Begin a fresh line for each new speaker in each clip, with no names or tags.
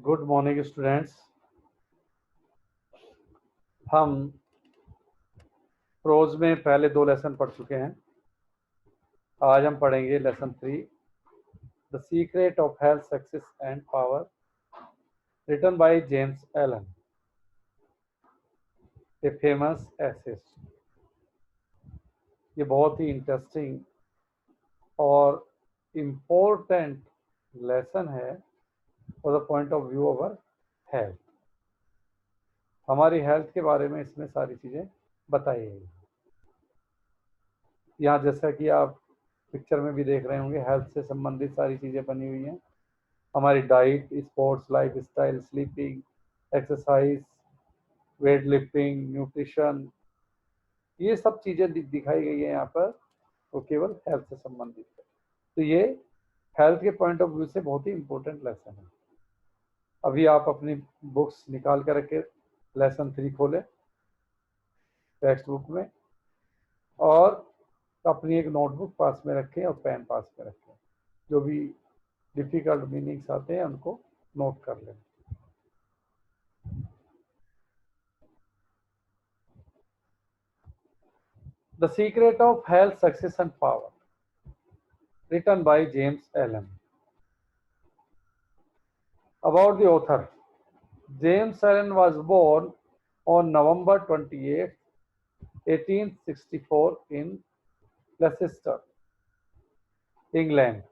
Good morning students. हम pros में पहले 2 लेसन पढ़ चुके हैं। आज हम पढ़ेंगे lesson 3, the secret of health, success and power, written by James Allen, a famous essayist. ये बहुत ही इंटरेस्टिंग और इम्पोर्टेंट लेसन है for the point of view of health. हमारी हेल्थ के बारे में इसमें सारी चीज़ें बताई गई। यहाँ जैसा कि आप पिक्चर में भी देख रहे होंगे, हेल्थ से संबंधित सारी चीज़ें बनी हुई हैं। हमारी diet, sports, life style, sleeping, exercise, weight lifting, nutrition, ये सब चीज़ें दिखाई गई है यहाँ पर, वो केवल हेल्थ से संबंधित है। तो ये हेल्थ के पॉइंट ऑफ व्यू से बहुत ही इम्पोर्टेंट लेसन है। अभी आप अपनी बुक्स निकाल कर रखे, लेसन 3 खोलें टेक्स्ट बुक में, और अपनी एक नोटबुक पास में रखें और पेन पास में रखें। जो भी डिफिकल्ट मीनिंग्स आते हैं उनको नोट कर लें। The secret of health, success and power, written by James Allen. About the author, James Allen was born on November 28, 1864 in Leicester, England.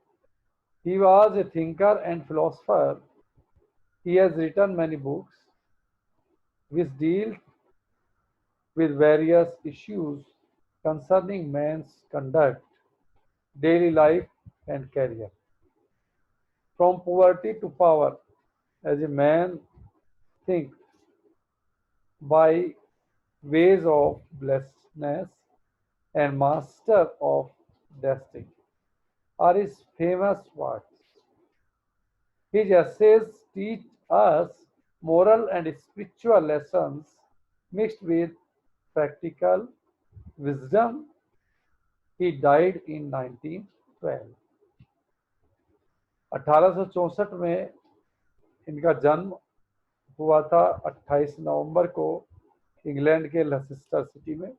He was a thinker and philosopher. He has written many books which deal with various issues concerning man's conduct, daily life, and career. From poverty to power, as a man thinks by ways of blessedness and master of destiny are his famous works. His essays teach us moral and spiritual lessons mixed with practical wisdom. He died in 1912. 1864 में इनका जन्म हुआ था, 28 नवंबर को England के Leicester city में।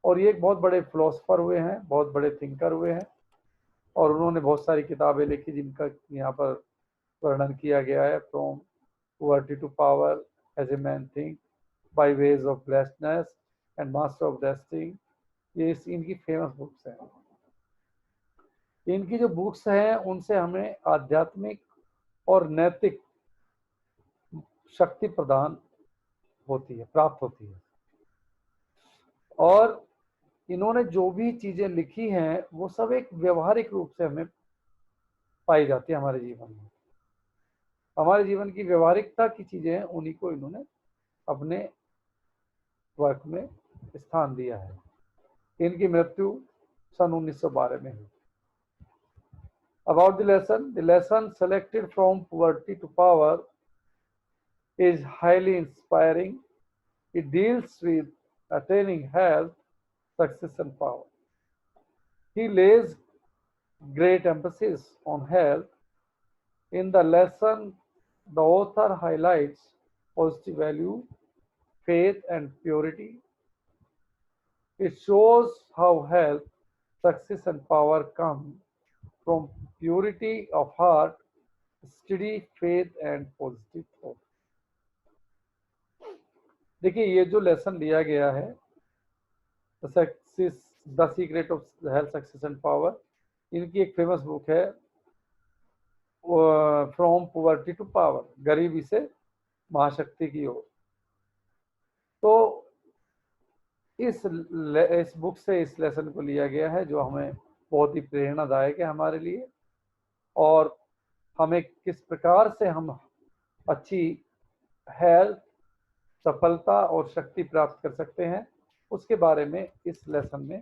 और ये एक बहुत बड़े फिलोसोफर हुए हैं, बहुत बड़े थिंकर हुए हैं, और उन्होंने बहुत सारी किताबें लिखी जिनका यहाँ पर वर्णन किया गया है। From poverty to power, as a man think, by ways of blessedness and master of destiny, ये इनकी फेमस बुक्स हैं। इनकी जो बुक्स हैं उनसे हमें आध्यात्मिक और नैतिक शक्ति प्रदान होती है, प्राप्त होती है। और इन्होंने जो भी चीजें लिखी हैं वो सब एक व्यवहारिक रूप से हमें पाई जाती है हमारे जीवन में। हमारे जीवन की व्यवहारिकता की चीजें हैं, उन्हीं को इन्होंने अपने वर्क में स्थान दिया है। इनकी मृत्यु सन 1912 में हुई। About the lesson selected from poverty to power is highly inspiring. It deals with attaining health, success, and power. He lays great emphasis on health. In the lesson, the author highlights positive value, faith, and purity. It shows how health, success, and power come from purity of heart, steady faith, and positive thought. देखिए, ये जो lesson लिया गया है, the secret of health, success and power, इनकी एक famous book है, from poverty to power, गरीबी से महाशक्ति की ओर। तो इस बुक से इस लेसन को लिया गया है, जो हमें बहुत ही प्रेरणादायक है हमारे लिए, और हमें किस प्रकार से हम अच्छी हेल्थ, सफलता और शक्ति प्राप्त कर सकते हैं, उसके बारे में इस लेसन में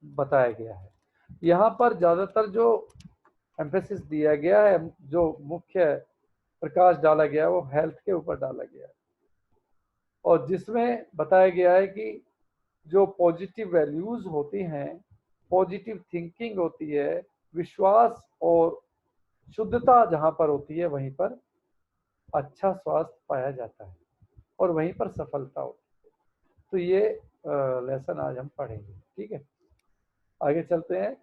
बताया गया है। यहाँ पर ज़्यादातर जो एम्फेसिस दिया गया है, जो मुख्य प्रकाश डाला गया है, वो हेल्थ के ऊपर डाला गया है, और जिसमें बताया गया है कि जो पॉजिटिव वैल्यूज होती हैं, पॉजिटिव थिंकिंग होती है, विश्वास और शुद्धता जहाँ पर होती है, वहीं पर अच्छा स्वास्थ्य पाया जाता है और वहीं पर सफलता हो। तो ये लेसन आज हम पढ़ेंगे। ठीक है, आगे चलते हैं।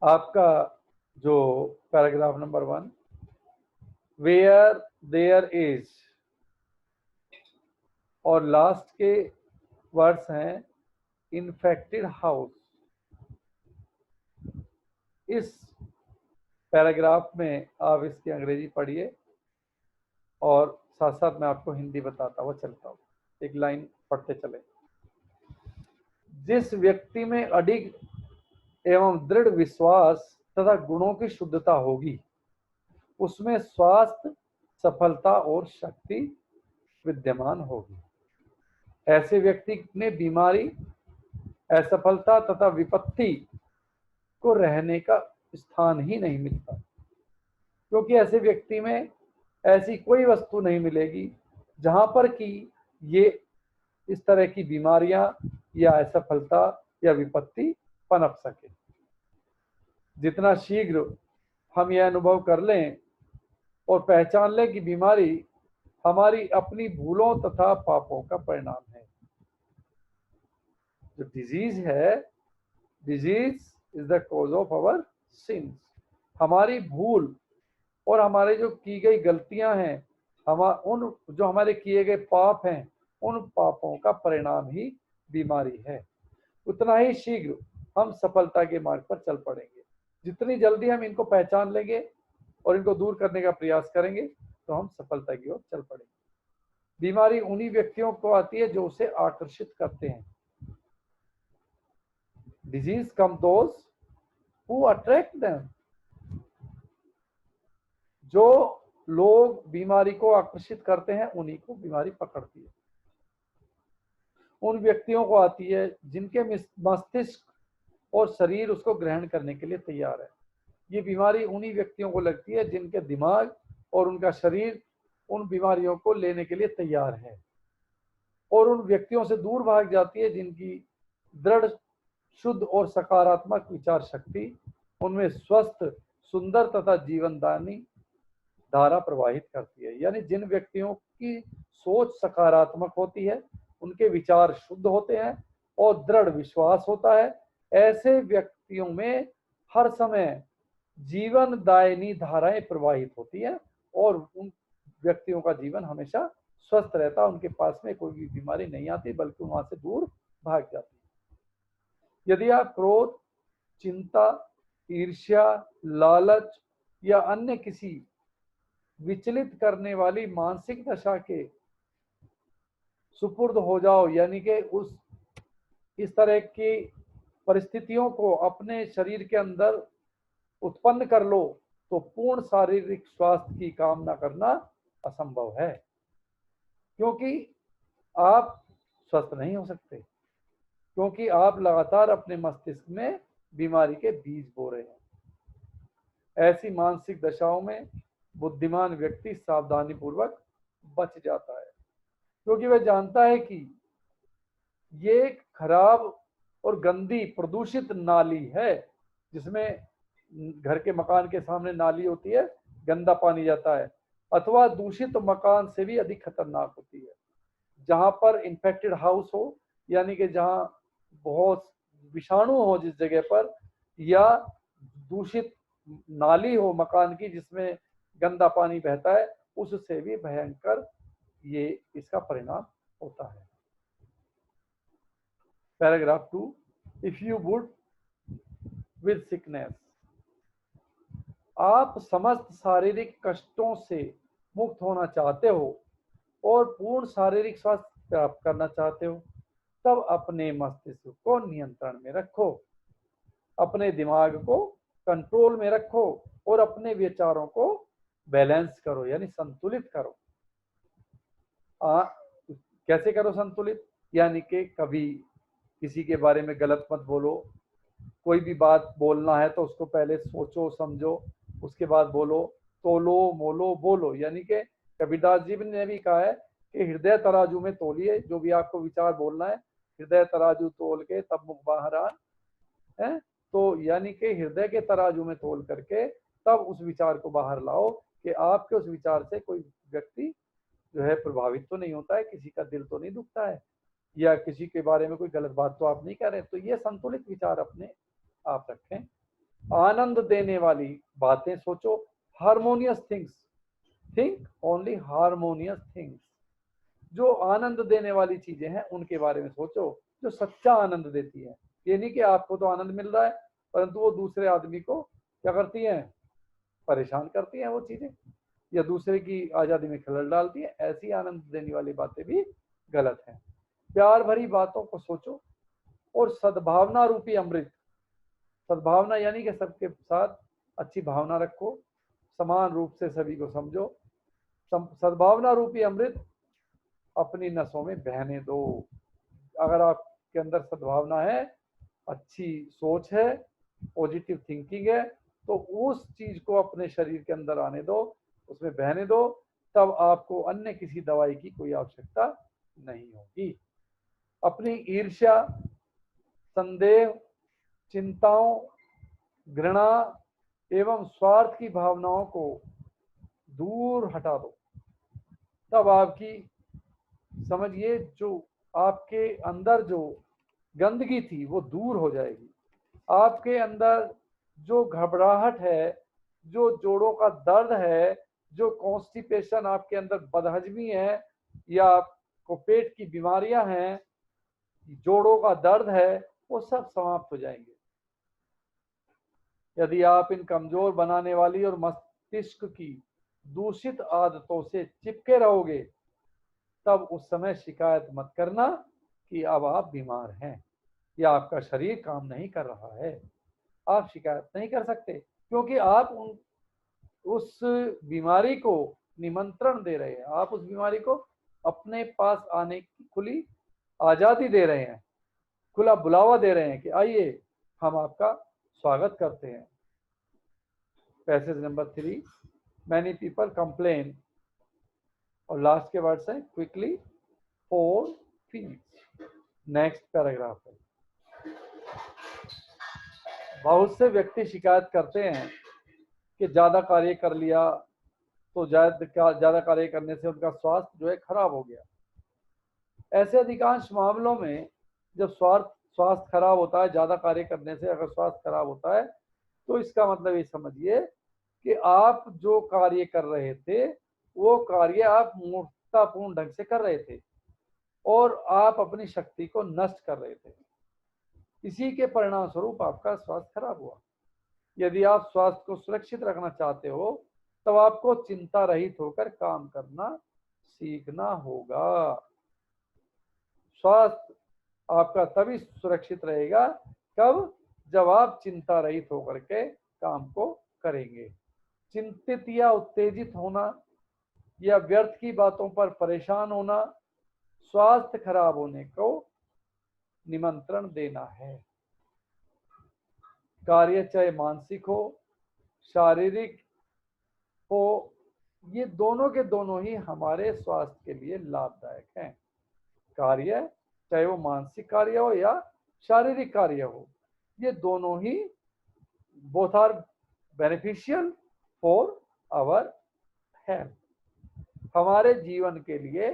आपका जो paragraph number 1, where there is, और लास्ट के वर्ड्स हैं इन्फेक्टेड हाउस। इस पैराग्राफ में आप इसकी अंग्रेजी पढ़िए और साथ साथ मैं आपको हिंदी बताता हुआ चलता हूँ। एक लाइन पढ़ते चले। जिस व्यक्ति में अडिग एवं दृढ़ विश्वास तथा गुणों की शुद्धता होगी, उसमें स्वास्थ्य, सफलता और शक्ति विद्यमान होगी। ऐसे व्यक्ति में बीमारी, असफलता तथा विपत्ति को रहने का स्थान ही नहीं मिलता, क्योंकि ऐसे व्यक्ति में ऐसी कोई वस्तु नहीं मिलेगी जहां पर कि ये इस तरह की बीमारियां या असफलता या विपत्ति पनप सके। जितना शीघ्र हम यह अनुभव कर लें और पहचान लें कि बीमारी हमारी अपनी भूलों तथा पापों का परिणाम है। जो डिजीज है, disease is the cause of our sins. हमारी भूल और हमारे जो की गई गलतियां हैं, उन जो हमारे किए गए पाप हैं, उन पापों का परिणाम ही बीमारी है। उतना ही शीघ्र हम सफलता के मार्ग पर चल पड़ेंगे। जितनी जल्दी हम इनको पहचान लेंगे और इनको दूर करने का प्रयास करेंगे, तो हम सफलता की ओर चल पड़ेंगे। बीमारी उन्हीं व्यक्तियों को आती है जो उसे आकर्षित करते हैं। Disease come those who attract them. जो लोग बीमारी को आकर्षित करते हैं, उन्हीं को बीमारी पकड़ती है। उन व्यक्तियों को आती है जिनके मस्तिष्क और शरीर उसको ग्रहण करने के लिए तैयार है। ये बीमारी उन्हीं व्यक्तियों को लगती है जिनके दिमाग और उनका शरीर उन बीमारियों को लेने के लिए तैयार है, और उन व्यक्तियों से दूर भाग जाती है जिनकी दृढ़, शुद्ध और सकारात्मक विचार शक्ति उनमें स्वस्थ, सुंदर तथा जीवनदायी धारा प्रवाहित करती है। यानी जिन व्यक्तियों की सोच सकारात्मक होती है, उनके विचार शुद्ध होते हैं और दृढ़ विश्वास होता है, ऐसे व्यक्तियों में हर समय जीवनदायिनी धाराएं प्रवाहित होती हैं और उन व्यक्तियों का जीवन हमेशा स्वस्थ रहता है। उनके पास में कोई भी बीमारी नहीं आती, बल्कि वहां से दूर भाग जाती है। यदि आप क्रोध, चिंता, ईर्ष्या, लालच या अन्य किसी विचलित करने वाली मानसिक दशा के सुपुर्द हो जाओ, यानी कि इस तरह की परिस्थितियों को अपने शरीर के अंदर उत्पन्न कर लो, तो पूर्ण शारीरिक स्वास्थ्य की कामना करना असंभव है, क्योंकि आप स्वस्थ नहीं हो सकते, क्योंकि आप लगातार अपने मस्तिष्क में बीमारी के बीज बो रहे हैं। ऐसी मानसिक दशाओं में बुद्धिमान व्यक्ति सावधानी पूर्वक बच जाता है, क्योंकि वह जानता है कि ये एक खराब और गंदी प्रदूषित नाली है, जिसमें घर के मकान के सामने नाली होती है, गंदा पानी जाता है, अथवा दूषित मकान से भी अधिक खतरनाक होती है, जहां पर इन्फेक्टेड हाउस हो, यानी कि जहां बहुत विषाणु हो जिस जगह पर, या दूषित नाली हो मकान की जिसमें गंदा पानी बहता है, उससे भी भयंकर ये इसका परिणाम होता है। Paragraph 2, if you would with sickness, आप समस्त शारीरिक कष्टों से मुक्त होना चाहते हो और पूर्ण शारीरिक स्वास्थ्य प्राप्त करना चाहते हो, तब अपने मस्तिष्क को नियंत्रण में रखो, अपने दिमाग को कंट्रोल में रखो और अपने विचारों को बैलेंस करो, यानी संतुलित करो। कैसे करो संतुलित? यानी कि कभी किसी के बारे में गलत मत बोलो। कोई भी बात बोलना है तो उसको पहले सोचो समझो, उसके बाद बोलो। तोलो मोलो बोलो, यानी कि कबीरदास जी ने भी कहा है कि हृदय तराजू में तोलिए, जो भी आपको विचार बोलना है, हृदय तराजू तोल के तब मुख बाहर है। तो यानी कि हृदय के तराजू में तोल करके तब उस विचार को बाहर लाओ कि आपके उस विचार से कोई व्यक्ति जो है प्रभावित तो नहीं होता है, किसी का दिल तो नहीं दुखता है, या किसी के बारे में कोई गलत बात तो आप नहीं कह रहे। तो ये संतुलित विचार अपने आप रखें। आनंद देने वाली बातें सोचो, harmonious things, think only harmonious things. जो आनंद देने वाली चीजें हैं उनके बारे में सोचो, जो सच्चा आनंद देती है। ये नहीं कि आपको तो आनंद मिल रहा है परंतु वो दूसरे आदमी को क्या करती हैं, परेशान करती हैं वो चीजें, या दूसरे की आजादी में खलल डालती है। ऐसी आनंद देने वाली बातें भी गलत हैं। प्यार भरी बातों को सोचो और सद्भावना रूपी अमृत, सद्भावना यानी कि सबके साथ अच्छी भावना रखो, समान रूप से सभी को समझो। सद्भावना रूपी अमृत अपनी नसों में बहने दो। अगर आपके अंदर सद्भावना है, अच्छी सोच है, पॉजिटिव थिंकिंग है, तो उस चीज को अपने शरीर के अंदर आने दो, उसमें बहने दो, तब आपको अन्य किसी दवाई की कोई आवश्यकता नहीं होगी। अपनी ईर्ष्या, संदेह, चिंताओं, घृणा एवं स्वार्थ की भावनाओं को दूर हटा दो। तब आपकी समझिए जो आपके अंदर जो गंदगी थी वो दूर हो जाएगी। आपके अंदर जो घबराहट है, जो जोड़ों का दर्द है, जो कॉन्स्टिपेशन आपके अंदर बदहजमी है, या आपको पेट की बीमारियां हैं, जोड़ों का दर्द है, वो सब समाप्त हो जाएंगे। यदि आप इन कमजोर बनाने वाली और मस्तिष्क की दूषित आदतों से चिपके रहोगे, तब उस समय शिकायत मत करना कि अब आप बीमार हैं या आपका शरीर काम नहीं कर रहा है। आप शिकायत नहीं कर सकते क्योंकि आप उस बीमारी को निमंत्रण दे रहे हैं, आप उस बीमारी को अपने पास आने की खुली आजादी दे रहे हैं, खुला बुलावा दे रहे हैं कि आइए हम आपका स्वागत करते हैं। Passage number 3, many people complain, और लास्ट के वर्ड्स हैं quickly for piece. Next paragraph है, बहुत से व्यक्ति शिकायत करते हैं कि ज्यादा कार्य कर लिया तो ज्यादा कार्य करने से उनका स्वास्थ्य जो है खराब हो गया। ऐसे अधिकांश मामलों में जब स्वास्थ्य खराब होता है, ज्यादा कार्य करने से अगर स्वास्थ्य खराब होता है, तो इसका मतलब ये समझिए कि आप जो कार्य कर रहे थे वो कार्य आप मूर्खतापूर्ण ढंग से कर रहे थे और आप अपनी शक्ति को नष्ट कर रहे थे। इसी के परिणाम स्वरूप आपका स्वास्थ्य खराब हुआ। यदि आप स्वास्थ्य को सुरक्षित रखना चाहते हो तब आपको चिंता रहित होकर काम करना सीखना होगा। स्वास्थ्य आपका तभी सुरक्षित रहेगा कब, जब आप चिंता रहित होकर के काम को करेंगे। चिंतित या उत्तेजित होना या व्यर्थ की बातों पर परेशान होना स्वास्थ्य खराब होने को निमंत्रण देना है। कार्य चाहे मानसिक हो, शारीरिक हो, ये दोनों के दोनों ही हमारे स्वास्थ्य के लिए लाभदायक हैं। कार्य चाहे वो मानसिक कार्य हो या शारीरिक कार्य हो, ये दोनों ही both are beneficial for our health, हमारे जीवन के लिए,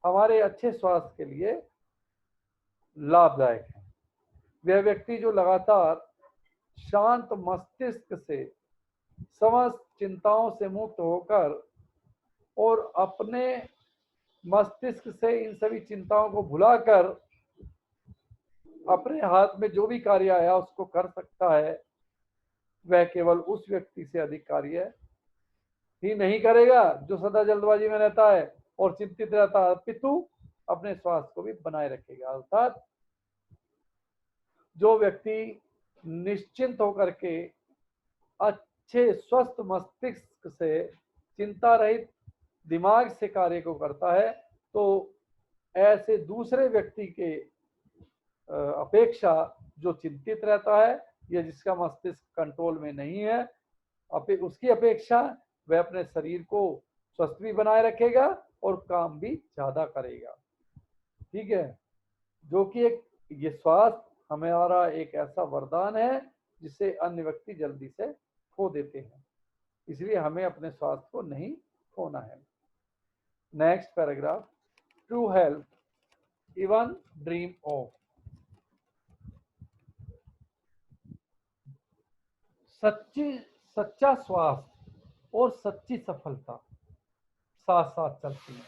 हमारे अच्छे स्वास्थ्य के लिए लाभदायक है। वह व्यक्ति जो लगातार शांत मस्तिष्क से समस्त चिंताओं से मुक्त होकर और अपने मस्तिष्क से इन सभी चिंताओं को भुलाकर अपने हाथ में जो भी कार्य आया उसको कर सकता है, वह केवल उस व्यक्ति से अधिक कार्य ही नहीं करेगा जो सदा जल्दबाजी में रहता है और चिंतित रहता है, अपितु अपने स्वास्थ्य को भी बनाए रखेगा। अर्थात जो व्यक्ति निश्चिंत होकर के अच्छे स्वस्थ मस्तिष्क से चिंता रहित दिमाग से कार्य को करता है, तो ऐसे दूसरे व्यक्ति के अपेक्षा जो चिंतित रहता है या जिसका मस्तिष्क कंट्रोल में नहीं है, उसकी अपेक्षा वह अपने शरीर को स्वस्थ भी बनाए रखेगा और काम भी ज्यादा करेगा। ठीक है, जो कि ये स्वास्थ्य हमारा एक ऐसा वरदान है जिसे अन्य व्यक्ति जल्दी से खो देते हैं। इसलिए हमें अपने स्वास्थ्य को नहीं खोना है। Next paragraph, true health even dream of. सच्चा स्वास्थ्य और सच्ची सफलता साथ साथ चलती है।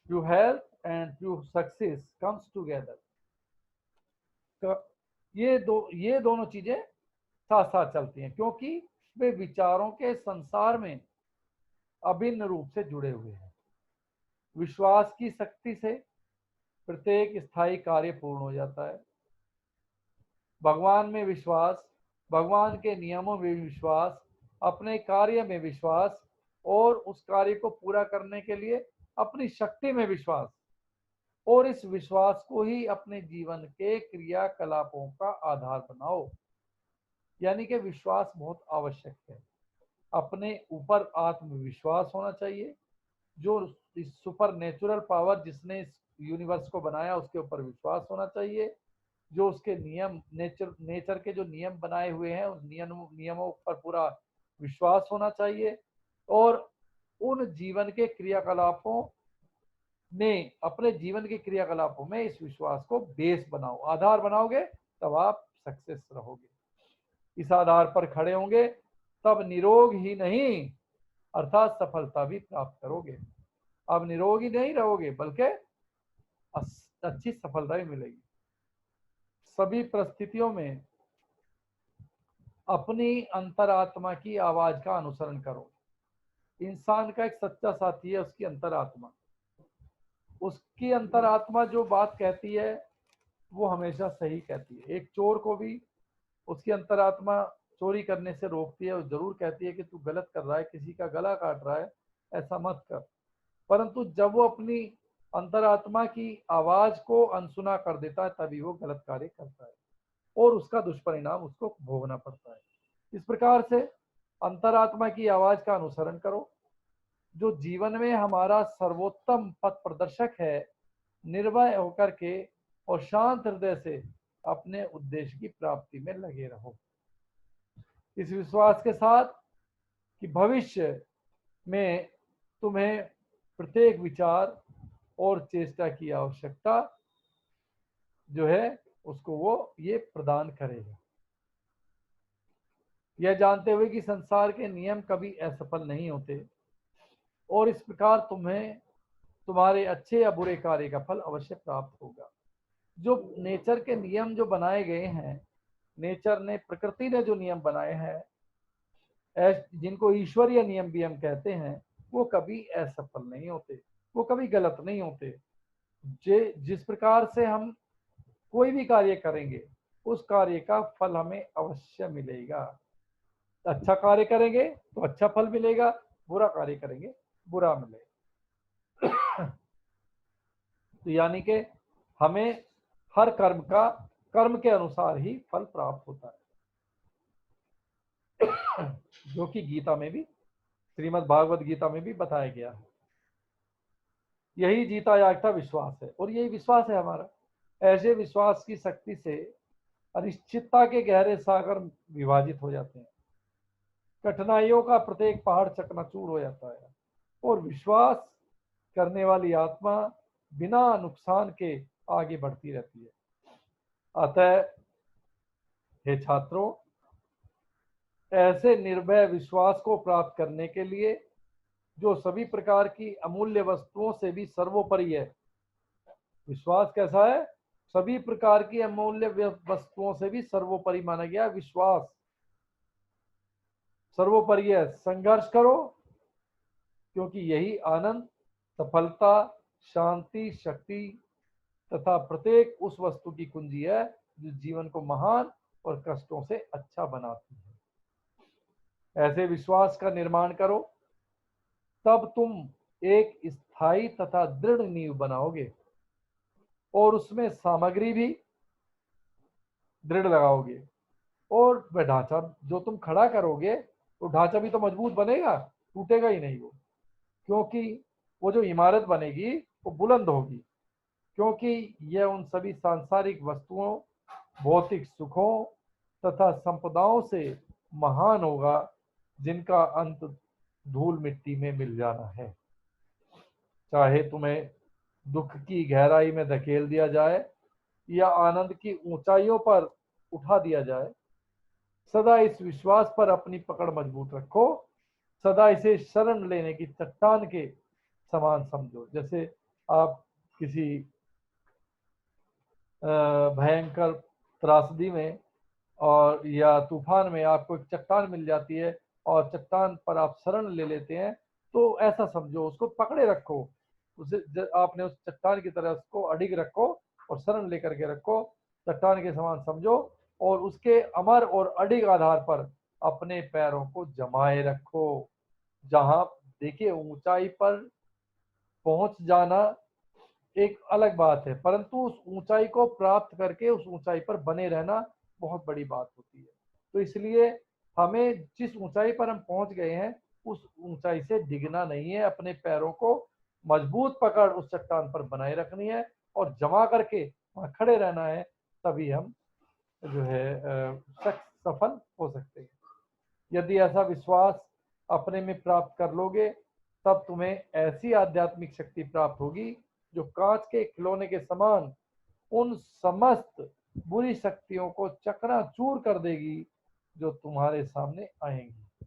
True health and true success comes together. तो ये दोनों चीजें साथ साथ चलती हैं, क्योंकि वे विचारों के संसार में अभिन्न रूप से जुड़े हुए हैं। विश्वास की शक्ति से प्रत्येक स्थायी कार्य पूर्ण हो जाता है। भगवान में विश्वास, भगवान के नियमों में विश्वास, अपने कार्य में विश्वास और उस कार्य को पूरा करने के लिए अपनी शक्ति में विश्वास, और इस विश्वास को ही अपने जीवन के क्रियाकलापों का आधार बनाओ। यानी कि विश्वास बहुत आवश्यक है। अपने ऊपर आत्मविश्वास होना चाहिए, जो इस सुपर नेचुरल पावर जिसने इस यूनिवर्स को बनाया उसके ऊपर विश्वास होना चाहिए। जो उसके नियम, नेचर के जो नियम बनाए हुए हैं उन नियमों पर पूरा विश्वास होना चाहिए। और उन जीवन के क्रियाकलापों में, अपने जीवन के क्रियाकलापों में इस विश्वास को बेस बनाओ, आधार बनाओगे तब आप सक्सेस रहोगे। इस आधार पर खड़े होंगे तब निरोग ही नहीं अर्थात सफलता भी प्राप्त करोगे। अब निरोग ही नहीं रहोगे बल्कि अच्छी सफलता भी मिलेगी। सभी परिस्थितियों में अपनी अंतरात्मा की आवाज का अनुसरण करो। इंसान का एक सच्चा साथी है उसकी अंतरात्मा। उसकी अंतरात्मा जो बात कहती है वो हमेशा सही कहती है। एक चोर को भी उसकी अंतरात्मा चोरी करने से रोकती है और जरूर कहती है कि तू गलत कर रहा है, किसी का गला काट रहा है, ऐसा मत कर। परंतु जब वो अपनी अंतरात्मा की आवाज को अनसुना कर देता है तभी वो गलत कार्य करता है और उसका दुष्परिणाम उसको भोगना पड़ता है। इस प्रकार से अंतरात्मा की आवाज का अनुसरण करो। जो जीवन में हमारा सर्वोत्तम पथ प्रदर्शक है, निर्भय होकर के और शांत हृदय से अपने उद्देश्य की प्राप्ति में लगे रहो, इस विश्वास के साथ कि भविष्य में तुम्हें प्रत्येक विचार और चेष्टा की आवश्यकता जो है उसको वो ये प्रदान करेगा। यह जानते हुए कि संसार के नियम कभी असफल नहीं होते और इस प्रकार तुम्हें तुम्हारे अच्छे या बुरे कार्य का फल अवश्य प्राप्त होगा। जो नेचर के नियम जो बनाए गए हैं, नेचर ने, प्रकृति ने जो नियम बनाए हैं, जिनको ईश्वरीय नियम भी हम कहते हैं, वो कभी असफल नहीं होते, वो कभी गलत नहीं होते। जिस प्रकार से हम कोई भी कार्य करेंगे उस कार्य का फल हमें अवश्य मिलेगा। अच्छा कार्य करेंगे तो अच्छा फल मिलेगा, बुरा कार्य करेंगे बुरा मिलेगा। तो यानी कि हमें हर कर्म के अनुसार ही फल प्राप्त होता है, जो कि गीता में भी, श्रीमद् भागवत गीता में भी बताया गया है। यही जीता जागता विश्वास है और यही विश्वास है हमारा। ऐसे विश्वास की शक्ति से अनिश्चितता के गहरे सागर विभाजित हो जाते हैं, कठिनाइयों का प्रत्येक पहाड़ चकनाचूर हो जाता है और विश्वास करने वाली आत्मा बिना नुकसान के आगे बढ़ती रहती है। अतः हे छात्रों, ऐसे निर्भय विश्वास को प्राप्त करने के लिए जो सभी प्रकार की अमूल्य वस्तुओं से भी सर्वोपरि है। विश्वास कैसा है? सभी प्रकार की अमूल्य वस्तुओं से भी सर्वोपरि माना गया। विश्वास सर्वोपरि है। संघर्ष करो क्योंकि यही आनंद, सफलता, शांति, शक्ति तथा प्रत्येक उस वस्तु की कुंजी है जो जीवन को महान और कष्टों से अच्छा बनाती है। ऐसे विश्वास का निर्माण करो, तब तुम एक स्थायी तथा दृढ़ नींव बनाओगे और उसमें सामग्री भी दृढ़ लगाओगे। और वह ढांचा जो तुम खड़ा करोगे वो ढांचा भी तो मजबूत बनेगा, टूटेगा ही नहीं वो, क्योंकि वो जो इमारत बनेगी वो बुलंद होगी, क्योंकि यह उन सभी सांसारिक वस्तुओं, भौतिक सुखों तथा संपदाओं से महान होगा जिनका अंत धूल मिट्टी में मिल जाना है। चाहे तुम्हें दुख की गहराई में धकेल दिया जाए या आनंद की ऊंचाइयों पर उठा दिया जाए, सदा इस विश्वास पर अपनी पकड़ मजबूत रखो, सदा इसे शरण लेने की चट्टान के समान समझो। जैसे आप किसी भयंकर त्रासदी में और या तूफान में आपको एक चट्टान मिल जाती है और चट्टान पर आप शरण ले लेते हैं, तो ऐसा समझो, उसको पकड़े रखो, उसे आपने उस चट्टान की तरह उसको अडिग रखो और शरण लेकर के रखो, चट्टान के समान समझो और उसके अमर और अडिग आधार पर अपने पैरों को जमाए रखो। जहां देखिए ऊंचाई पर पहुंच जाना एक अलग बात है, परंतु उस ऊंचाई को प्राप्त करके उस ऊंचाई पर बने रहना बहुत बड़ी बात होती है। तो इसलिए हमें जिस ऊंचाई पर हम पहुंच गए हैं उस ऊंचाई से डिगना नहीं है, अपने पैरों को मजबूत पकड़ उस चट्टान पर बनाए रखनी है और जमा करके वहां खड़े रहना है, तभी हम जो है सफल हो सकते हैं। यदि ऐसा विश्वास अपने में प्राप्त कर लोगे, तब तुम्हें ऐसी आध्यात्मिक शक्ति प्राप्त होगी जो कांच के खिलौने के समान उन समस्त बुरी शक्तियों को चकनाचूर कर देगी जो तुम्हारे सामने आएंगी।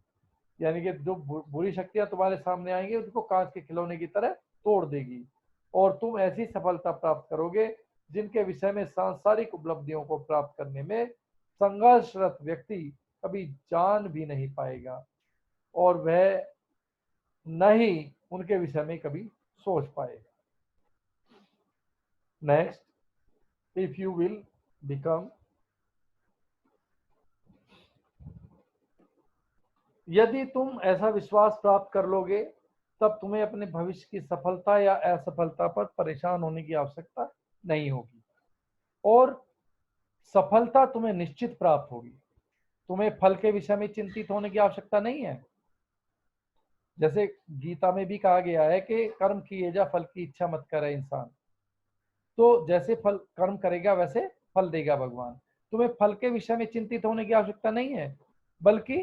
यानी कि जो बुरी शक्तियां तुम्हारे सामने आएंगी उनको कांच के खिलौने की तरह तोड़ देगी और तुम ऐसी सफलता प्राप्त करोगे जिनके विषय में सांसारिक उपलब्धियों को प्राप्त करने में संघर्षरत व्यक्ति कभी जान भी नहीं पाएगा और वह न ही उनके विषय में कभी सोच पाएगा। Next, if you will become, यदि तुम ऐसा विश्वास प्राप्त कर लोगे, तब तुम्हें अपने भविष्य की सफलता या असफलता पर परेशान होने की आवश्यकता नहीं होगी और सफलता तुम्हें निश्चित प्राप्त होगी। तुम्हें फल के विषय में चिंतित होने की आवश्यकता नहीं है। जैसे गीता में भी कहा गया है कि कर्म किए जा, फल की इच्छा मत करे इंसान। तो जैसे फल कर्म करेगा वैसे फल देगा भगवान। तुम्हें फल के विषय में चिंतित होने की आवश्यकता नहीं है, बल्कि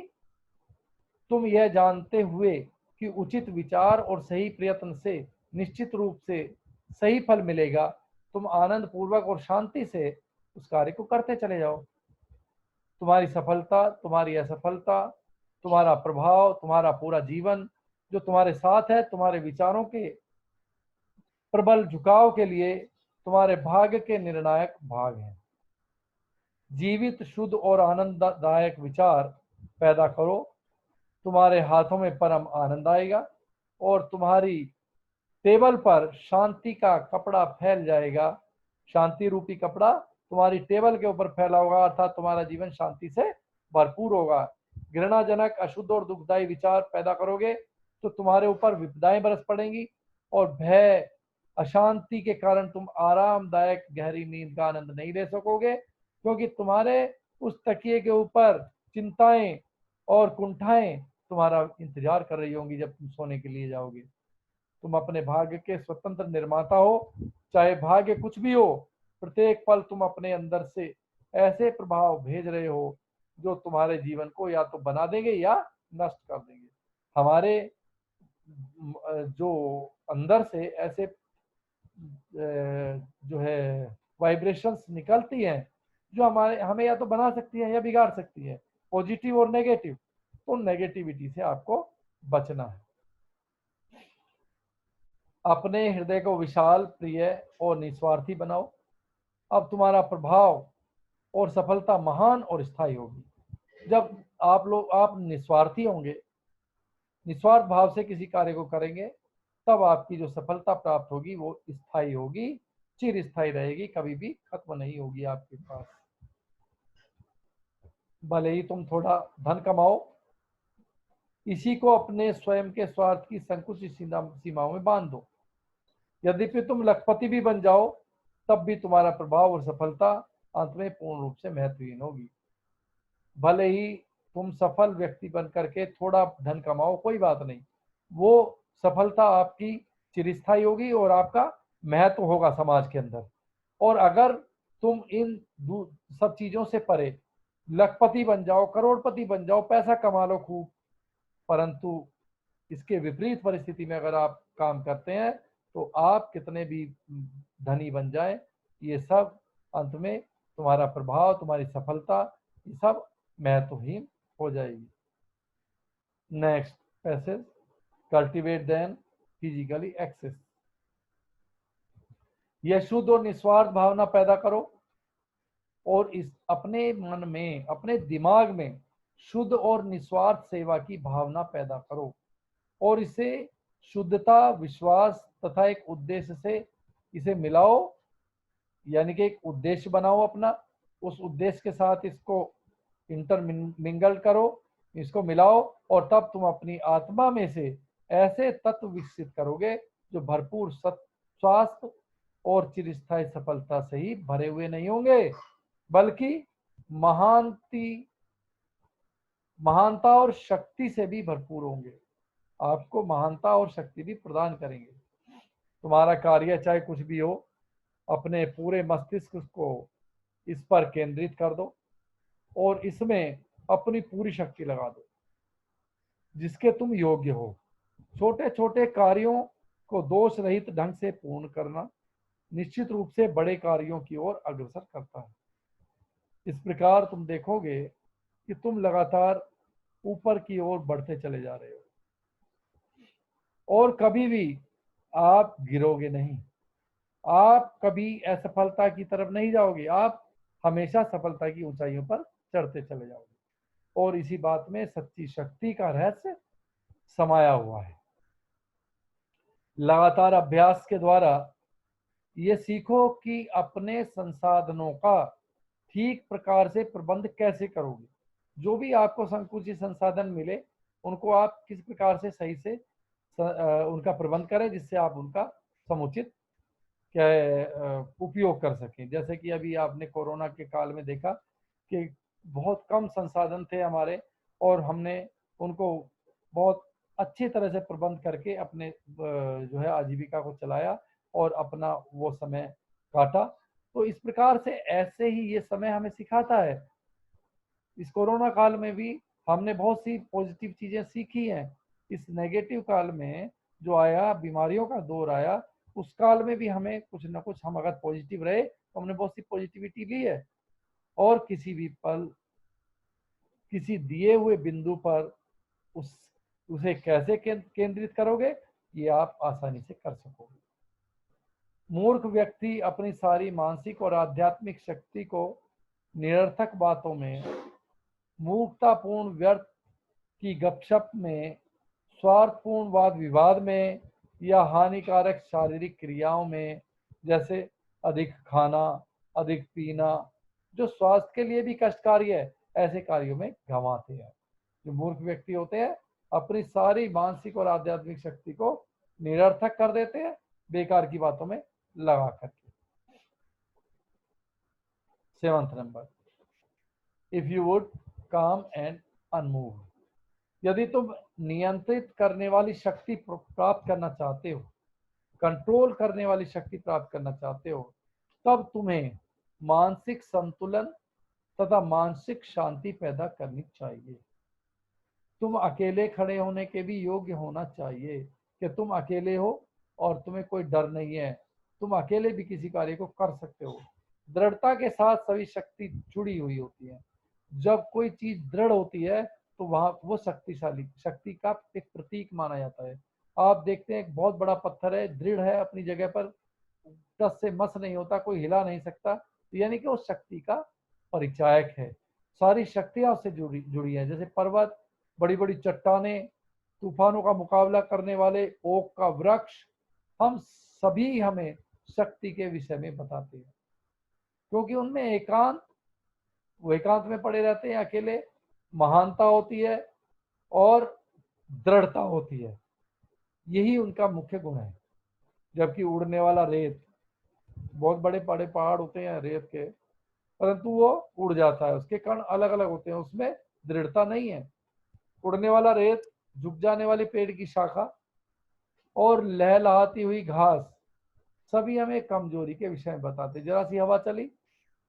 तुम यह जानते हुए कि उचित विचार और सही प्रयत्न से निश्चित रूप से सही फल मिलेगा, तुम आनंद पूर्वक और शांति से उस कार्य को करते चले जाओ। तुम्हारी सफलता, तुम्हारी असफलता, तुम्हारा प्रभाव, तुम्हारा पूरा जीवन जो तुम्हारे साथ है, तुम्हारे विचारों के प्रबल झुकाव के लिए तुम्हारे भाग्य के निर्णायक भाग हैं। जीवित, शुद्ध और आनंददायक विचार पैदा करो, तुम्हारे हाथों में परम आनंद आएगा और तुम्हारी टेबल पर शांति का कपड़ा फैल जाएगा। शांति रूपी कपड़ा तुम्हारी टेबल के ऊपर फैला होगा, अर्थात तुम्हारा जीवन शांति से भरपूर होगा। घृणाजनक, अशुद्ध और दुखदायी विचार पैदा करोगे तो तुम्हारे ऊपर विपदाएं बरस पड़ेंगी और भय, अशांति के कारण तुम आरामदायक गहरी नींद का आनंद नहीं ले सकोगे, क्योंकि तुम्हारे उस तकिए के ऊपर चिंताएं और कुंठाएं तुम्हारा इंतजार कर रही होंगी जब तुम सोने के लिए जाओगे। तुम अपने भाग्य के स्वतंत्र निर्माता हो, चाहे भाग्य कुछ भी हो। प्रत्येक पल तुम अपने अंदर से ऐसे प्रभाव भेज रहे हो जो तुम्हारे जीवन को या तो बना देंगे या नष्ट कर देंगे। हमारे जो अंदर से ऐसे जो है वाइब्रेशंस निकलती हैं जो हमें या तो बना सकती है या बिगाड़ सकती है, पॉजिटिव और नेगेटिव। तो नेगेटिविटी से आपको बचना है। अपने हृदय को विशाल, प्रिय और निस्वार्थी बनाओ। अब तुम्हारा प्रभाव और सफलता महान और स्थायी होगी। जब आप निस्वार्थी होंगे, निस्वार्थ भाव से किसी कार्य को करेंगे, तब आपकी जो सफलता प्राप्त होगी वो स्थायी होगी, चिर स्थायी रहेगी, कभी भी खत्म नहीं होगी आपके पास। भले ही तुम थोड़ा धन कमाओ, इसी को अपने स्वयं के स्वार्थ की संकुचित सीमाओं में बांध दो। यद्यपि तुम लखपति भी बन जाओ, तब भी तुम्हारा प्रभाव और सफलता अंत में पूर्ण रूप से महत्वहीन होगी। भले ही तुम सफल व्यक्ति बन करके थोड़ा धन कमाओ, कोई बात नहीं, वो सफलता आपकी चिरस्थायी होगी और आपका महत्व होगा समाज के अंदर। और अगर तुम इन सब चीजों से परे लखपति बन जाओ, करोड़पति बन जाओ, पैसा कमा लो खूब, परंतु इसके विपरीत परिस्थिति में अगर आप काम करते हैं तो आप कितने भी धनी बन जाएं, ये सब अंत में तुम्हारा प्रभाव, तुम्हारी सफलता, ये सब महत्वहीन हो जाएगी। Next passage, cultivate then physically access. यह शुद्ध और निस्वार्थ भावना पैदा करो और इस अपने मन में, अपने दिमाग में शुद्ध और निस्वार्थ सेवा की भावना पैदा करो और इसे शुद्धता, विश्वास तथा एक उद्देश्य से इसे मिलाओ, यानी कि एक उद्देश्य बनाओ अपना, उस उद्देश्य के साथ इसको इंटरमिंगल करो, इसको मिलाओ और तब तुम अपनी आत्मा में से ऐसे तत्व विकसित करोगे जो भरपूर स्वास्थ्य और चिरस्थायी सफलता से ही भरे हुए नहीं होंगे, बल्कि महानता और शक्ति से भी भरपूर होंगे। आपको महानता और शक्ति भी प्रदान करेंगे। तुम्हारा कार्य चाहे कुछ भी हो, अपने पूरे मस्तिष्क को इस पर केंद्रित कर दो और इसमें अपनी पूरी शक्ति लगा दो जिसके तुम योग्य हो। छोटे छोटे कार्यों को दोष रहित ढंग से पूर्ण करना निश्चित रूप से बड़े कार्यों की ओर अग्रसर करता है। इस प्रकार तुम देखोगे कि तुम लगातार ऊपर की ओर बढ़ते चले जा रहे हो और कभी भी आप गिरोगे नहीं, आप कभी असफलता की तरफ नहीं जाओगे, आप हमेशा सफलता की ऊंचाइयों पर चढ़ते चले जाओगे। और इसी बात में सच्ची शक्ति का रहस्य समाया हुआ है। लगातार अभ्यास के द्वारा ये सीखो कि अपने संसाधनों का ठीक प्रकार से प्रबंध कैसे करोगे। जो भी आपको संकुचित संसाधन मिले उनको आप किस प्रकार से सही से उनका प्रबंध करें जिससे आप उनका समुचित उपयोग कर सकें। जैसे कि अभी आपने कोरोना के काल में देखा कि बहुत कम संसाधन थे हमारे और हमने उनको बहुत अच्छी तरह से प्रबंध करके अपने जो है आजीविका को चलाया और अपना वो समय काटा। तो इस प्रकार से ऐसे ही ये समय हमें सिखाता है। इस कोरोना काल में भी हमने बहुत सी पॉजिटिव चीजें सीखी हैं। इस नेगेटिव काल में जो आया, बीमारियों का दौर आया, उस काल में भी हमें कुछ ना कुछ, हम अगर पॉजिटिव रहे तो हमने बहुत सी पॉजिटिविटी ली है। और किसी भी पल, किसी दिए हुए बिंदु पर उसे कैसे केंद्रित करोगे, ये आप आसानी से कर सकोगे। मूर्ख व्यक्ति अपनी सारी मानसिक और आध्यात्मिक शक्ति को निरर्थक बातों में, मूर्खतापूर्ण व्यर्थ की गपशप में, स्वार्थपूर्ण वाद विवाद में या हानिकारक शारीरिक क्रियाओं में, जैसे अधिक खाना, अधिक पीना, जो स्वास्थ्य के लिए भी कष्टकारी है, ऐसे कार्यों में गंवाते हैं। जो मूर्ख व्यक्ति होते हैं अपनी सारी मानसिक और आध्यात्मिक शक्ति को निरर्थक कर देते हैं बेकार की बातों में लगा करके। 7th number, if you would काम एंड अनमूव। यदि तुम नियंत्रित करने वाली शक्ति प्राप्त करना चाहते हो, कंट्रोल करने वाली शक्ति प्राप्त करना चाहते हो, तब तुम्हें मानसिक संतुलन तथा मानसिक शांति पैदा करनी चाहिए। तुम अकेले खड़े होने के भी योग्य होना चाहिए कि तुम अकेले हो और तुम्हें कोई डर नहीं है, तुम अकेले भी किसी कार्य को कर सकते हो। दृढ़ता के साथ सभी शक्ति जुड़ी हुई होती है। जब कोई चीज दृढ़ होती है तो वहां वो शक्तिशाली, शक्ति का एक प्रतीक माना जाता है। आप देखते हैं एक बहुत बड़ा पत्थर है, दृढ़ है अपनी जगह पर, टस से मस नहीं होता, कोई हिला नहीं सकता, तो यानी कि वो शक्ति का परिचायक है। सारी शक्तियां उससे जुड़ी है। जैसे पर्वत, बड़ी बड़ी चट्टानें, तूफानों का मुकाबला करने वाले ओक का वृक्ष, हम सभी हमें शक्ति के विषय में बताते हैं, क्योंकि उनमें वो एकांत में पड़े रहते हैं, अकेले। महानता होती है और दृढ़ता होती है, यही उनका मुख्य गुण है। जबकि उड़ने वाला रेत, बहुत बड़े बड़े पहाड़ होते हैं रेत के, परंतु वो उड़ जाता है, उसके कण अलग अलग होते हैं, उसमें दृढ़ता नहीं है। उड़ने वाला रेत, झुक जाने वाले पेड़ की शाखा और लहलहाती हुई घास, सभी हमें कमजोरी के विषय में बताते। जरा सी हवा चली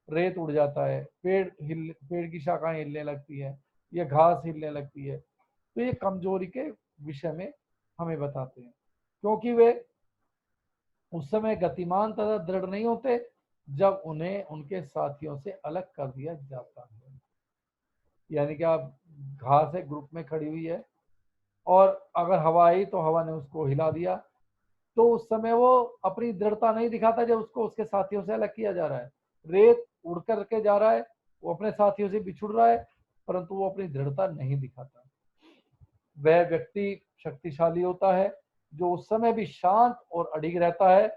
रेत उड़ जाता है, पेड़ की शाखाएं हिलने लगती है, या घास हिलने लगती है। तो ये कमजोरी के विषय में हमें बताते हैं, क्योंकि वे उस समय गतिमान तथा दृढ़ नहीं होते जब उन्हें उनके साथियों से अलग कर दिया जाता है। यानी कि आप घास है, ग्रुप में खड़ी हुई है, और अगर हवा आई तो हवा ने उसको हिला दिया, तो उस समय वो अपनी दृढ़ता नहीं दिखाता जब उसको उसके साथियों से अलग किया जा रहा है। रेत उड़ करके जा रहा है, वो अपने साथियों से बिछुड़ रहा है, परंतु वो अपनी दृढ़ता नहीं दिखाता। वह व्यक्ति शक्तिशाली होता है जो उस समय भी शांत और अडिग रहता है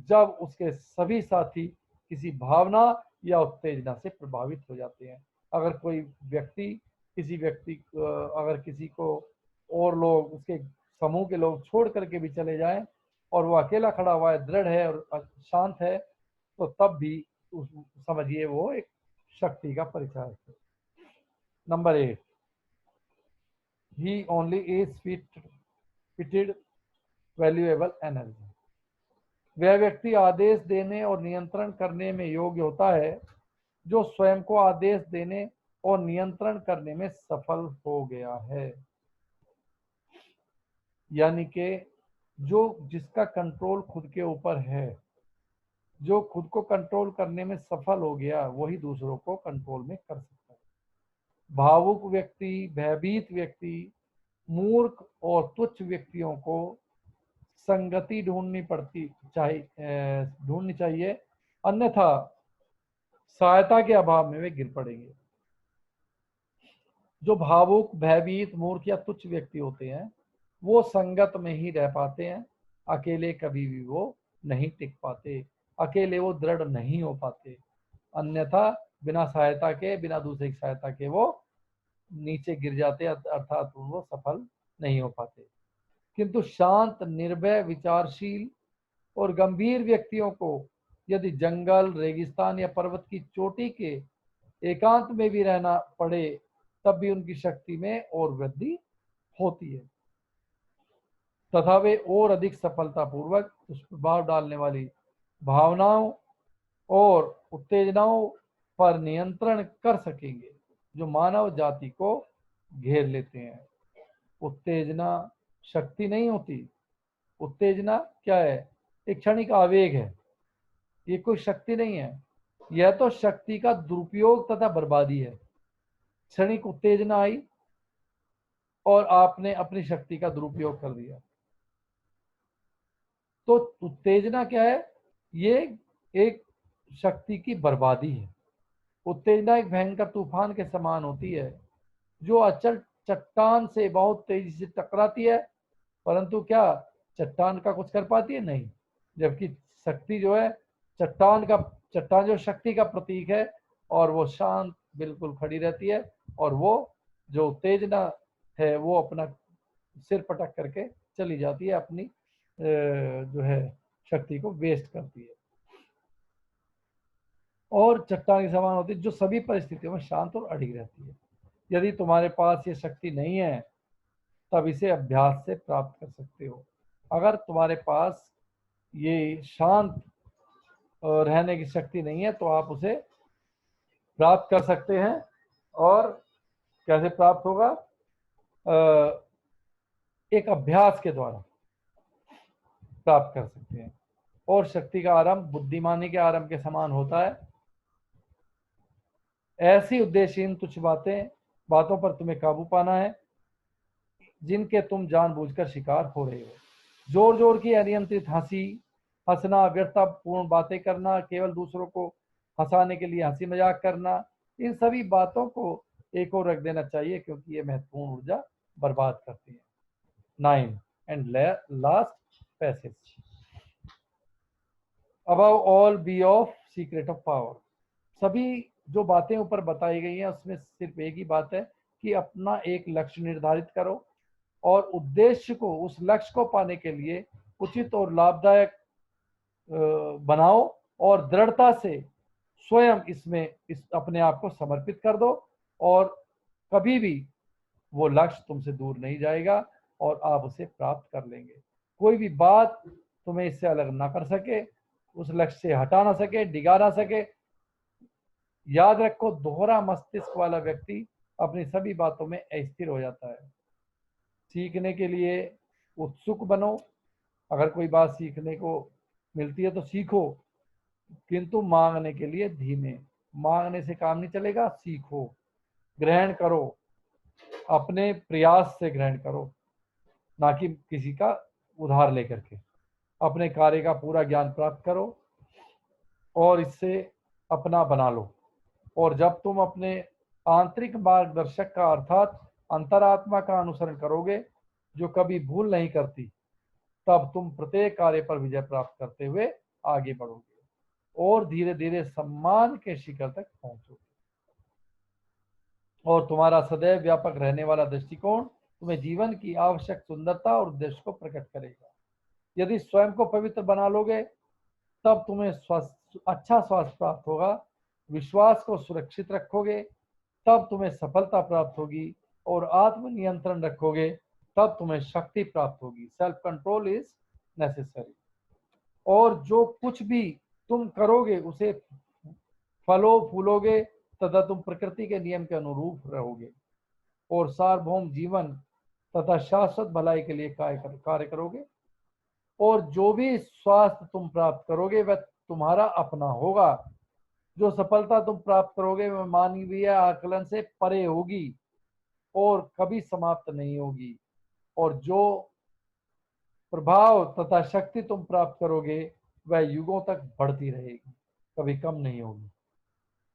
जब उसके सभी साथी किसी भावना या उत्तेजना से प्रभावित हो जाते हैं। अगर कोई व्यक्ति अगर किसी को और लोग, उसके समूह के लोग छोड़ करके भी चले जाएं और वो अकेला खड़ा हुआ है, दृढ़ है और शांत है, तो तब भी समझिए वो एक शक्ति का परिचय है। Number 8, he only is fitted valuable energy. वह व्यक्ति आदेश देने और नियंत्रण करने में योग्य होता है जो स्वयं को आदेश देने और नियंत्रण करने में सफल हो गया है। यानी कि जिसका कंट्रोल खुद के ऊपर है, जो खुद को कंट्रोल करने में सफल हो गया, वही दूसरों को कंट्रोल में कर सकता है। भावुक व्यक्ति, भयभीत व्यक्ति, मूर्ख और तुच्छ व्यक्तियों को संगति ढूंढनी चाहिए, अन्यथा सहायता के अभाव में वे गिर पड़ेंगे। जो भावुक, भयभीत, मूर्ख या तुच्छ व्यक्ति होते हैं वो संगत में ही रह पाते हैं, अकेले कभी भी वो नहीं टिक पाते, अकेले वो दृढ़ नहीं हो पाते, अन्यथा बिना सहायता के, बिना दूसरे की सहायता के वो नीचे गिर जाते, अर्थात वो सफल नहीं हो पाते। किंतु शांत, निर्भय, विचारशील और गंभीर व्यक्तियों को यदि जंगल, रेगिस्तान या पर्वत की चोटी के एकांत में भी रहना पड़े तब भी उनकी शक्ति में और वृद्धि होती है तथा वे और अधिक सफलतापूर्वक दुष्प्रभाव डालने वाली भावनाओं और उत्तेजनाओं पर नियंत्रण कर सकेंगे जो मानव जाति को घेर लेते हैं। उत्तेजना शक्ति नहीं होती। उत्तेजना क्या है? एक क्षणिक आवेग है, ये कोई शक्ति नहीं है। यह तो शक्ति का दुरुपयोग तथा बर्बादी है। क्षणिक उत्तेजना आई और आपने अपनी शक्ति का दुरुपयोग कर दिया, तो उत्तेजना क्या है? ये एक शक्ति की बर्बादी है। उत्तेजना एक भयंकर तूफान के समान होती है जो अचल चट्टान से बहुत तेजी से टकराती है, परंतु क्या चट्टान का कुछ कर पाती है? नहीं। जबकि शक्ति जो है, चट्टान जो शक्ति का प्रतीक है, और वो शांत बिल्कुल खड़ी रहती है, और वो जो उत्तेजना है वो अपना सिर पटक करके चली जाती है, अपनी जो है शक्ति को वेस्ट करती है, और चट्टान के समान होती है जो सभी परिस्थितियों में शांत और अडिग रहती है। यदि तुम्हारे पास ये शक्ति नहीं है तब इसे अभ्यास से प्राप्त कर सकते हो। अगर तुम्हारे पास ये शांत रहने की शक्ति नहीं है तो आप उसे प्राप्त कर सकते हैं। और कैसे प्राप्त होगा? एक अभ्यास के द्वारा प्राप्त कर सकते हैं। और शक्ति का आरंभ बुद्धिमानी के आरंभ के समान होता है। ऐसी उद्देश्यहीन तुच्छ बातों पर तुम्हें काबू पाना है जिनके तुम जानबूझकर शिकार हो रहे हो। जोर जोर की अनियंत्रित हंसना, व्यर्थतापूर्ण बातें करना, केवल दूसरों को हंसाने के लिए हंसी मजाक करना, इन सभी बातों को एक और रख देना चाहिए क्योंकि ये महत्वपूर्ण ऊर्जा बर्बाद करती है। 9 and last passage, above all B of secret of power. सभी जो बातें ऊपर बताई गई हैं उसमें सिर्फ एक ही बात है कि अपना एक लक्ष्य निर्धारित करो और उद्देश्य को, उस लक्ष्य को पाने के लिए उचित और लाभदायक बनाओ और दृढ़ता से स्वयं इस अपने आप को समर्पित कर दो, और कभी भी वो लक्ष्य तुमसे दूर नहीं जाएगा और आप उसे प्राप्त कर लेंगे। कोई भी बात तुम्हें इससे अलग ना कर सके, उस लक्ष्य से हटा ना सके, डिगा ना सके, याद रखो, दोहरा मस्तिष्क वाला व्यक्ति अपनी सभी बातों में अस्थिर हो जाता है। सीखने के लिए उत्सुक बनो। अगर कोई बात सीखने को मिलती है तो सीखो, किंतु मांगने के लिए धीमे। मांगने से काम नहीं चलेगा, सीखो, ग्रहण करो, अपने प्रयास से ग्रहण करो, ना कि किसी का उधार लेकर के। अपने कार्य का पूरा ज्ञान प्राप्त करो और इससे अपना बना लो। और जब तुम अपने आंतरिक मार्गदर्शक का अर्थात अंतरात्मा का अनुसरण करोगे, जो कभी भूल नहीं करती, तब तुम प्रत्येक कार्य पर विजय प्राप्त करते हुए आगे बढ़ोगे और धीरे धीरे सम्मान के शिखर तक पहुंचोगे। और तुम्हारा सदैव व्यापक रहने वाला दृष्टिकोण तुम्हें जीवन की आवश्यक सुंदरता और उद्देश्य को प्रकट करेगा। यदि स्वयं को पवित्र बना लोगे, तब तुम्हें अच्छा स्वास्थ्य प्राप्त होगा। विश्वास को सुरक्षित रखोगे, तब तुम्हें सफलता प्राप्त होगी। और आत्मनियंत्रण रखोगे, तब तुम्हें शक्ति प्राप्त होगी। Self control is necessary. और जो कुछ भी तुम करोगे उसे फलो फूलोगे, तथा तुम प्रकृति के नियम के अनुरूप रहोगे और सार्वभौम जीवन तथा शाश्वत भलाई के लिए कार्य करोगे। और जो भी स्वास्थ्य तुम प्राप्त करोगे वह तुम्हारा अपना होगा। जो सफलता तुम प्राप्त करोगे वह मानवीय आकलन से परे होगी और कभी समाप्त नहीं होगी। और जो प्रभाव तथा शक्ति तुम प्राप्त करोगे वह युगों तक बढ़ती रहेगी, कभी कम नहीं होगी,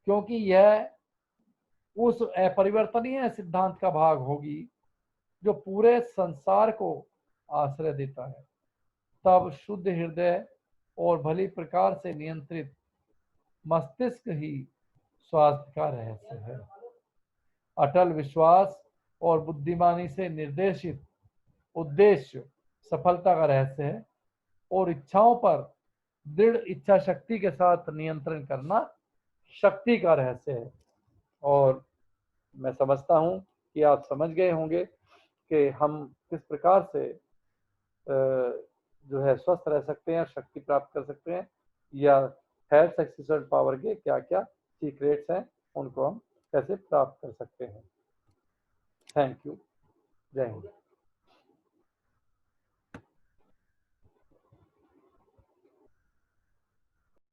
क्योंकि यह उस अपरिवर्तनीय सिद्धांत का भाग होगी जो पूरे संसार को आश्रय देता है। तब शुद्ध हृदय और भली प्रकार से नियंत्रित मस्तिष्क ही स्वास्थ्य का रहस्य है। अटल विश्वास और बुद्धिमानी से निर्देशित उद्देश्य सफलता का रहस्य है और इच्छाओं पर दृढ़ इच्छा शक्ति के साथ नियंत्रण करना शक्ति का रहस्य है। और मैं समझता हूं कि आप समझ गए होंगे कि हम किस प्रकार से जो है स्वस्थ रह सकते हैं, शक्ति प्राप्त कर सकते हैं, या हेल्थ सक्सेस एंड पावर के क्या क्या सीक्रेट्स हैं, उनको हम कैसे प्राप्त कर सकते हैं। Thank you. जय हिंद।